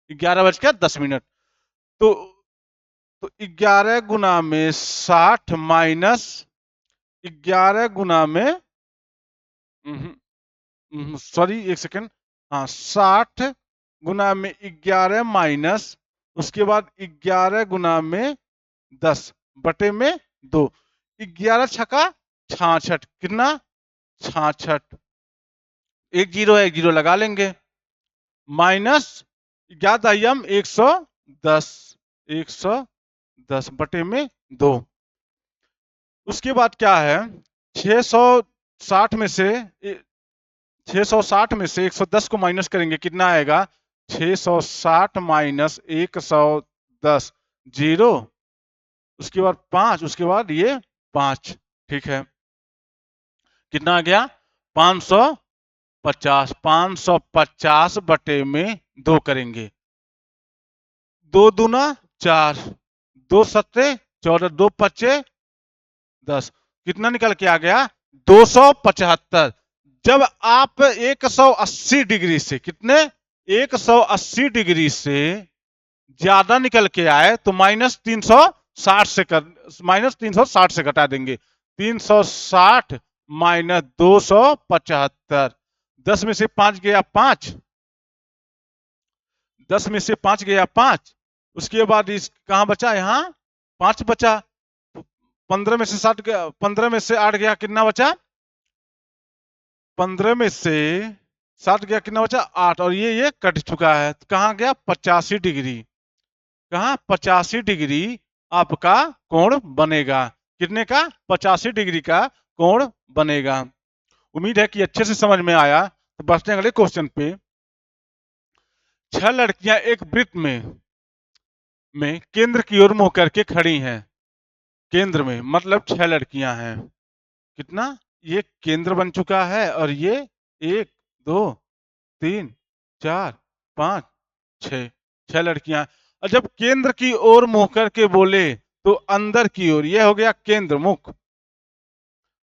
11:10। तो 11 गुना में 60 माइनस 11 गुना में, सॉरी एक सेकेंड, हाँ, 60 गुना में 11 माइनस, उसके बाद 11 गुना में 10 बटे में 2, 11 छका 66, कितना 66, एक जीरो है, एक जीरो लगा लेंगे, माइनस ज्ञात आइटम 110, 110 बटे में 2। उसके बाद क्या है 660 में से 660 में से 110 को माइनस करेंगे, कितना आएगा 660 माइनस 110, जीरो, उसके बाद 5, उसके बाद ये 5। ठीक है, कितना आ गया 550, 550 बटे में 2 करेंगे, 2 दूना 4, 2 सत्ते 14, 2 पच्चे 10, कितना निकल के आ गया 275। जब आप 180 डिग्री से, कितने 180 डिग्री से ज्यादा निकल के आए तो माइनस 360 से घटा देंगे, 360 माइनस 275, 10 में से 5 गया 5, 10 में से 5 गया 5, उसके बाद इस कहां बचा, यहाँ 5 बचा, 15 में से 7 गया, 15 में से 8 गया, कितना बचा 15 में से 7 गया, कितना बचा 8, और ये कट चुका है, तो कहाँ गया 85 डिग्री। कहाँ 85 डिग्री आपका कोण बनेगा। कितने का 85 डिग्री का कोण बनेगा। उम्मीद है कि अच्छे से समझ में आया। तो बढ़ते हैं अगले क्वेश्चन पे। 6 लड़कियां एक वृत्त में केंद्र की ओर मुंह करके खड़ी हैं। केंद्र में मतलब 6 लड़कियां हैं। कितना, ये केंद्र बन चुका है, और ये 1 2 3 4 5 6, 6 लड़कियां। और जब केंद्र की ओर मुंह करके बोले तो अंदर की ओर, यह हो गया केंद्र मुख।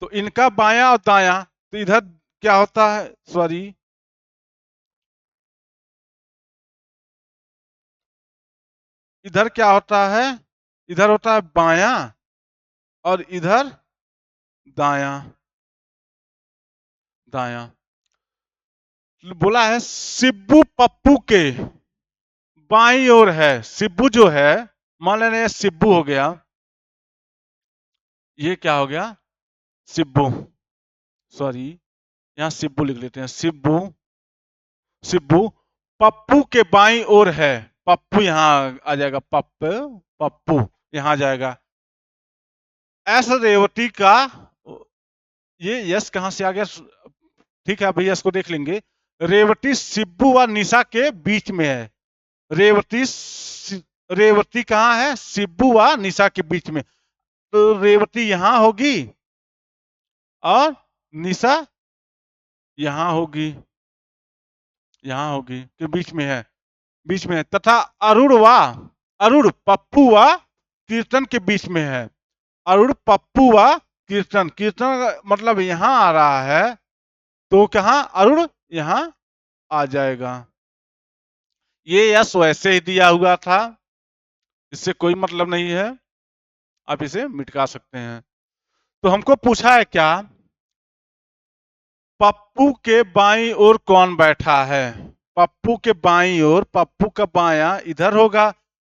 तो इनका बायां और दायां, तो इधर क्या होता है, सॉरी, इधर क्या होता है, इधर होता है बायां, और इधर दायां। दायां बोला है शिब्बू पप्पू के बाईं ओर है। शिब्बू जो है, मान लेना ये शिब्बू हो गया, ये क्या हो गया शिब्बू, सॉरी, यहाँ शिब्बू लिख लेते हैं। शिब्बू, शिब्बू पप्पू के बाईं ओर है। पप्पू यहाँ आ जाएगा, पप्पू यहाँ जाएगा। एस रेवती का, ये यस कहां से आ गया, ठीक है भैया, इसको देख लेंगे। रेवती शिब्बू व निशा के बीच में है। रेवती रेवती कहाँ है, शिब्बू व निशा के बीच में। तो रेवती यहां होगी, और निशा यहां होगी, यहां होगी, के बीच में है, बीच में है। तथा अरुण पप्पू व कीर्तन के बीच में है। अरुण पप्पू व कीर्तन, कीर्तन मतलब यहां आ रहा है, तो कहा अरुण यहां आ जाएगा। ये यस वैसे ही दिया हुआ था, इससे कोई मतलब नहीं है, आप इसे मिटका सकते हैं। तो हमको पूछा है क्या, पप्पू के बाईं ओर कौन बैठा है। पप्पू के बाईं ओर, पप्पू का बायां इधर होगा,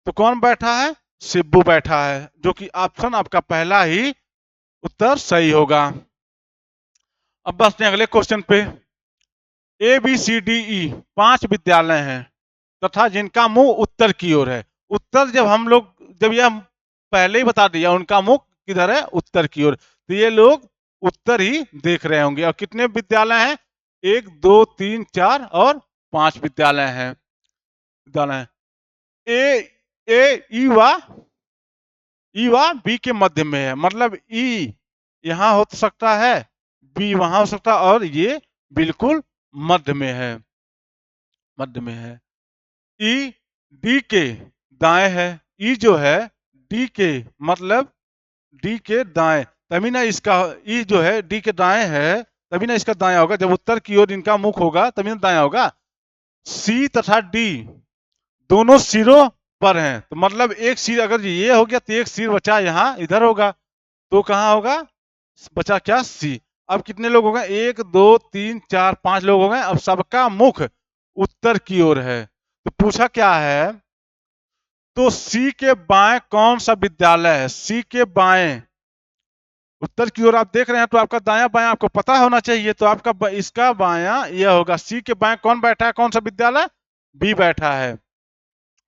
तो कौन बैठा है, शिब्बू बैठा है, जो कि ऑप्शन आपका पहला ही उत्तर सही होगा। अब बढ़ते हैं अगले क्वेश्चन पे। A B C D E 5 विद्यालय हैं तथा जिनका मुंह उत्तर की ओर है। उत्तर जब हम लोग, जब यह पहले ही बता दिया उनका मुंह किधर है, उत्तर की ओर, तो ये लोग उत्तर ही देख रहे होंगे। और कितने विद्यालय हैं, 1 2 3 4 और 5 विद्यालय हैं। विद्यालय ए ए ई वा बी के मध्य में है, मतलब ई यहां हो सकता है, बी वहां हो सकता है, और ये बिल्कुल मध्य में है, मध्य में है। ई डी के दाएं है। ई जो है डी के, मतलब डी के दाएं, तभी ना इसका, ई जो है डी के दाएं है, तभी ना इसका दाया होगा। जब उत्तर की ओर इनका मुख होगा तभी ना दाया होगा। सी तथा डी दोनों सिरों पर हैं, तो मतलब एक सिर अगर ये हो गया, तो एक सिर बचा यहाँ इधर होगा, तो कहाँ होगा, बचा क्या, सी। अब कितने लोग हो गए, 1 2 3 4 5 लोग हो गए। अब सबका मुख उत्तर की ओर है, तो पूछा क्या है, तो सी के बाएं कौन सा विद्यालय है। सी के बाएं, उत्तर की ओर आप देख रहे हैं, तो आपका दायां बायां आपको पता होना चाहिए, तो आपका इसका बायां यह होगा। सी के बाएं कौन बैठा है, कौन सा विद्यालय, बी बैठा है।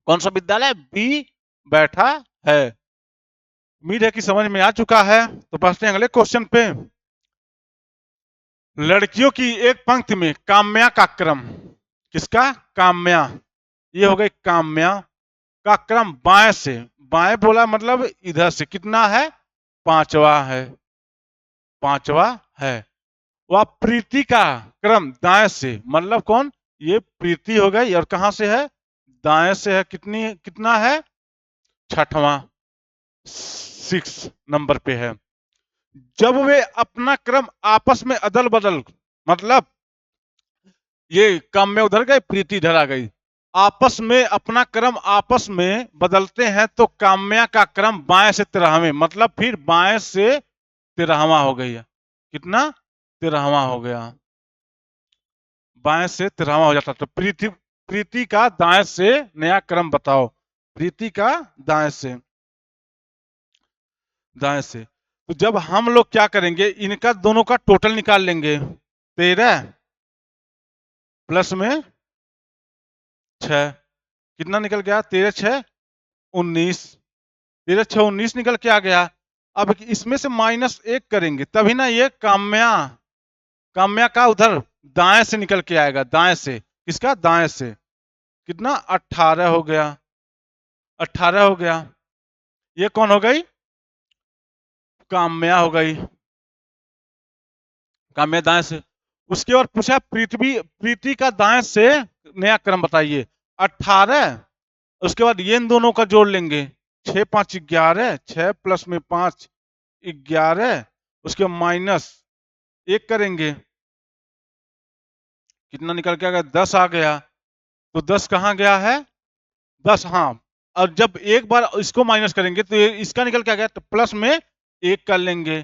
कौन सा विद्यालय, बी बैठा है। उम्मीद है कि समझ में आ चुका है। तो बढ़ते हैं अगले क्वेश्चन पे। लड़कियों की एक पंक्ति में काम्या का क्रम, किसका, काम्या, ये हो गई काम्या का क्रम बाएं से, बाएं बोला मतलब इधर से, कितना है, पांचवा है, पांचवा है। वह प्रीति का क्रम दाएं से, मतलब कौन, ये प्रीति हो गई, और कहां से है, दाएं से है, कितनी, कितना है, छठवां, 6 नंबर पे है। जब वे अपना क्रम आपस में अदल बदल, मतलब ये काम्या उधर गए, प्रीति इधर आ गई, आपस में अपना क्रम आपस में बदलते हैं, तो काम्या का क्रम बाएं से 13वें, मतलब फिर बाएं से 13वां हो गई है। कितना, 13वां हो गया, बाएं से 13वां हो जाता। तो प्रीति, प्रीति का दाएं से नया क्रम बताओ। प्रीति का दाएं से, दाएं से। तो जब हम लोग क्या करेंगे, इनका दोनों का टोटल निकाल लेंगे, 13 प्लस में 6, कितना निकल गया? 13 6 19, 13 6 19 निकल के आ गया। अब इसमें से -1 करेंगे तभी ना ये काम्या काम्या का उधर दाएं से निकल के आएगा, दाएं से। किसका? दाएं से। कितना? 18 हो गया, 18 हो गया। ये कौन हो गई? काम्या हो गई, काम्या दाएं से। उसके बाद पूछा पृथ्वी, प्रीति का दाएं से नया क्रम बताइए। 18, उसके बाद ये इन दोनों का जोड़ लेंगे, 6 5 11, 6 प्लस में 5 11, उसके -1 करेंगे, कितना निकल के आ गया? 10 आ गया। तो 10 कहाँ गया है? 10, हाँ। और जब एक बार इसको माइनस करेंगे तो ये इसका निकल के आ गया, तो प्लस में 1 कर लेंगे,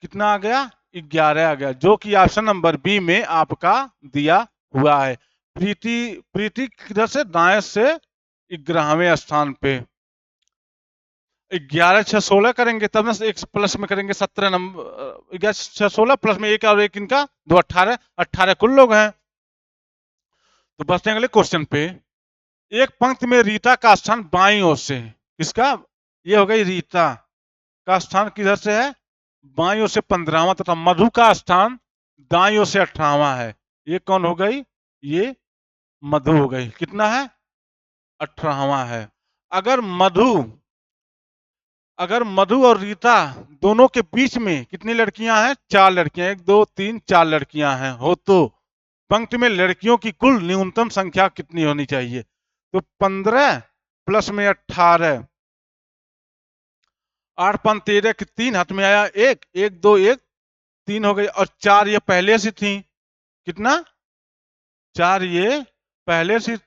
कितना आ गया? 11 आ गया, जो कि ऑप्शन नंबर बी में आपका दिया हुआ है। प्रीति, प्रीति किधर से? दाएं से 11वें स्थान पे। 11 6 16 करेंगे तब ना, एक प्लस में करेंगे 17 नंबर, 11 6 16 प्लस में 1 और 1 इनका 2 18, 18 कुल लोग हैं। तो बचते हैं अगले क्वेश्चन पे। एक पंक्ति में रीता का स्थान बाईं ओर से है। किसका? ये हो गई रीता का स्थान किधर से है? बाईं ओर से 15वां, तथा मधु का स्थान दाईं ओर से 18वां है। ये कौन हो गई? ये मधु हो गई। कितना है? 18वां है। अगर मधु, अगर मधु और रीता दोनों के बीच में कितनी लड़कियां हैं? 4 लड़कियां, 1 2 3 4 लड़कियां हैं हो, तो पंक्ति में लड़कियों की कुल न्यूनतम संख्या कितनी होनी चाहिए? तो 15 प्लस में 18, 8 5 13 के 3 हाथ में आया, 1 1 2 1 3 हो गई, और 4 ये पहले से थी। कितना? 4 ये पहले से,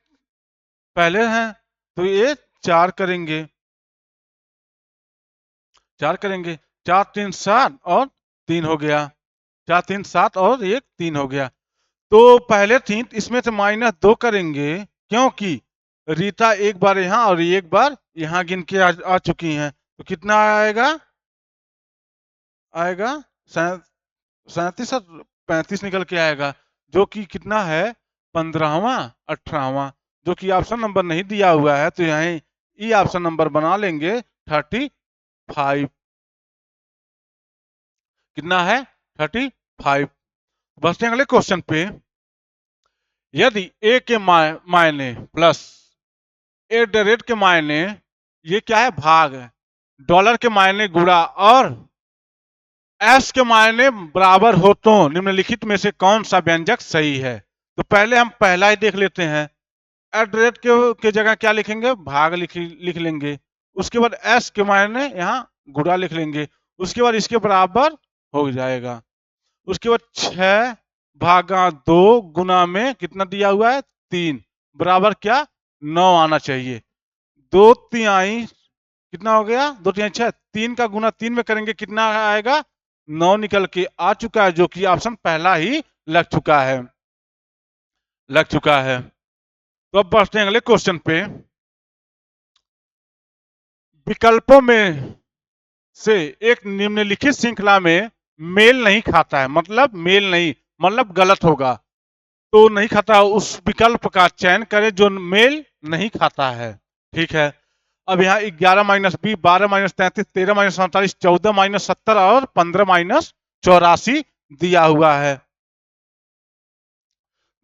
पहले हैं, तो ये 4 करेंगे, 4 करेंगे, 4 3 7 और 3 हो गया, 4 3 7 और 1 3 हो गया। तो पहले थी, इसमें से -2 करेंगे, क्योंकि रीता एक बार यहाँ और एक बार यहाँ गिन के आ चुकी हैं। तो कितना आएगा? आएगा 37 और 35 निकल के आएगा, जो कि कितना है? 15वां 18वां, जो कि ऑप्शन नंबर नहीं दिया हुआ है, तो यहीं ई ऑप्शन नंबर बना लेंगे 35। कितना है? 35। बचते हैं अगले क्वेश्चन पे। यदि ए के मायने प्लस @ के मायने, ये क्या है? भाग है, डॉलर के मायने गुणा, और एस के मायने बराबर हो, तो निम्नलिखित में से कौन सा व्यंजक सही है? तो पहले हम पहला ही देख लेते हैं। @ के जगह क्या लिखेंगे? भाग लिख लेंगे। उसके बाद एस के मायने यहाँ गुणा लिख लेंगे, उसके बाद इसके बराबर हो जाएगा। उसके बाद 6 भागा 2 गुना में कितना दिया हुआ है? 3, बराबर क्या? 9 आना चाहिए। 2 तिहाई कितना हो गया? 2 तिहाई 6, 3 का गुना 3 में करेंगे, कितना आएगा? 9 निकल के आ चुका है, जो कि ऑप्शन पहला ही लग चुका है, लग चुका है। तो अब बढ़ते हैं अगले क्वेश्चन पे। विकल्पों में से एक निम्नलिखित श्रृंखला में मेल नहीं खाता है, मतलब मेल नहीं, मतलब गलत होगा, तो नहीं खाता, उस विकल्प का चयन करें जो मेल नहीं खाता है। ठीक है। अब यहाँ 11 - 20, 12 - 33, 13 - 47, 14 - 70 और 15 - 84 दिया हुआ है,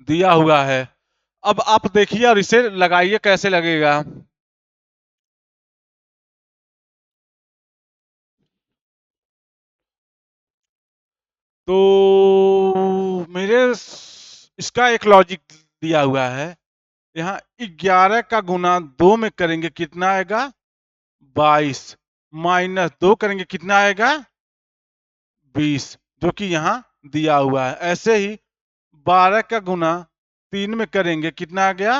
दिया हुआ है। अब आप देखिए और इसे लगाइए, कैसे लगेगा। तो मेरे इसका एक लॉजिक दिया हुआ है। यहाँ 11 का गुना 2 में करेंगे, कितना आएगा? 22, -2 करेंगे, कितना आएगा? 20, जो कि यहाँ दिया हुआ है। ऐसे ही 12 का गुना 3 में करेंगे, कितना आ गया?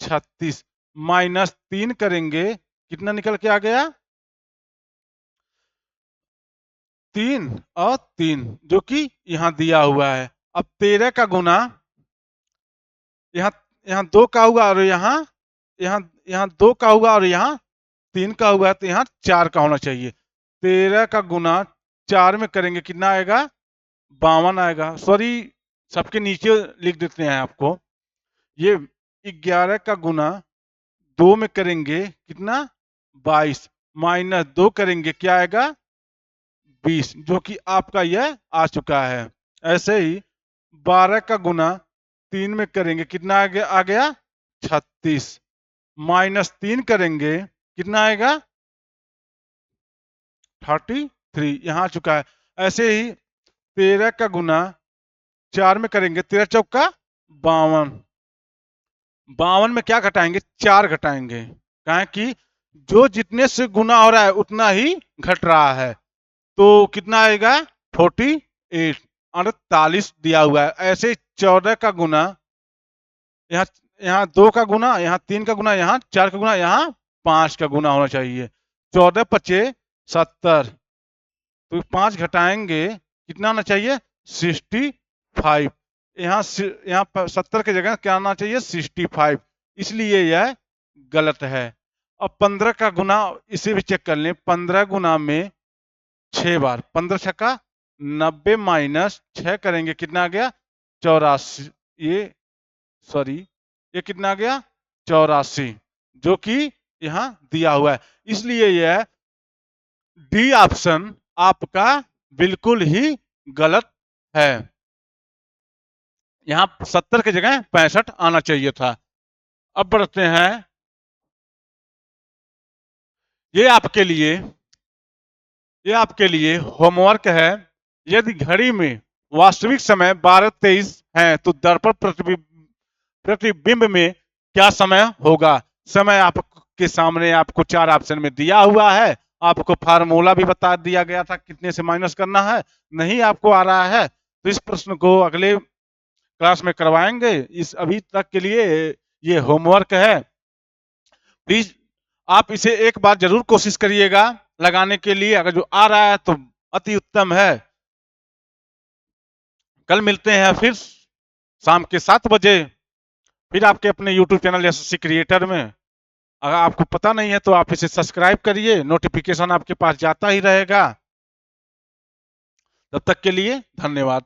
36, -3 करेंगे, कितना निकल के आ गया? 3 और 3, जो कि यहाँ दिया हुआ है। अब 13 का गुना, यहाँ यहाँ 2 का हुआ, और यहाँ यहाँ यहाँ 2 का हुआ, और यहाँ 3 का हुआ, तो यहाँ 4 का होना चाहिए। 13 का गुना 4 में करेंगे, कितना आएगा? 52 आएगा। सॉरी, सबके नीचे लिख देते हैं आपको। ये 11 का गुना 2 में करेंगे कितना 22 माइनस 2 करेंगे क्या आएगा 20, जो कि आपका यह आ चुका है। ऐसे ही 12 का गुना 3 में करेंगे कितना आ गया 36 माइनस 3 करेंगे कितना आएगा 33, यहाँ आ चुका है। ऐसे ही 13 का गुना 4 में करेंगे 13 चौका 52, 52 में क्या घटाएंगे 4 घटाएंगे, कहें कि जो जितने से गुना हो रहा है उतना ही घट रहा है, तो कितना आएगा 48, 48 दिया हुआ है। ऐसे 14 का गुना यहाँ यहाँ 2 का गुना, यहाँ 3 का गुना, यहाँ 4 का गुना, यहाँ 5 का गुना होना चाहिए। 14 पचे 70, तो 5 घटाएंगे कितना आना चाहिए 65, यहाँ 70 की जगह क्या आना चाहिए 65, इसलिए यह गलत है। अब 15 का गुना इसे भी चेक कर लें। 15 गुना में 6 बार 15 छक्का 90 माइनस 6 करेंगे कितना आ गया 84, ये कितना आ गया 84, जो कि यहाँ दिया हुआ है। इसलिए यह डी ऑप्शन आपका बिल्कुल ही गलत है। यहाँ 70 की जगह 65 आना चाहिए था। अब बढ़ते हैं, ये आपके लिए होमवर्क है। यदि घड़ी में वास्तविक समय 12:23 है तो दर्पण प्रतिबिंब में क्या समय होगा। समय आपके सामने आपको 4 ऑप्शन में दिया हुआ है। आपको फार्मूला भी बता दिया गया था कितने से माइनस करना है, नहीं आपको आ रहा है तो इस प्रश्न को अगले क्लास में करवाएंगे। इस अभी तक के लिए ये होमवर्क है। प्लीज आप इसे एक बार जरूर कोशिश करिएगा लगाने के लिए, अगर जो आ रहा है तो अति उत्तम है। कल मिलते हैं फिर शाम के 7 बजे, फिर आपके अपने YouTube चैनल एसएससी क्रिएटर में। अगर आपको पता नहीं है तो आप इसे सब्सक्राइब करिए, नोटिफिकेशन आपके पास जाता ही रहेगा। तब तक के लिए धन्यवाद।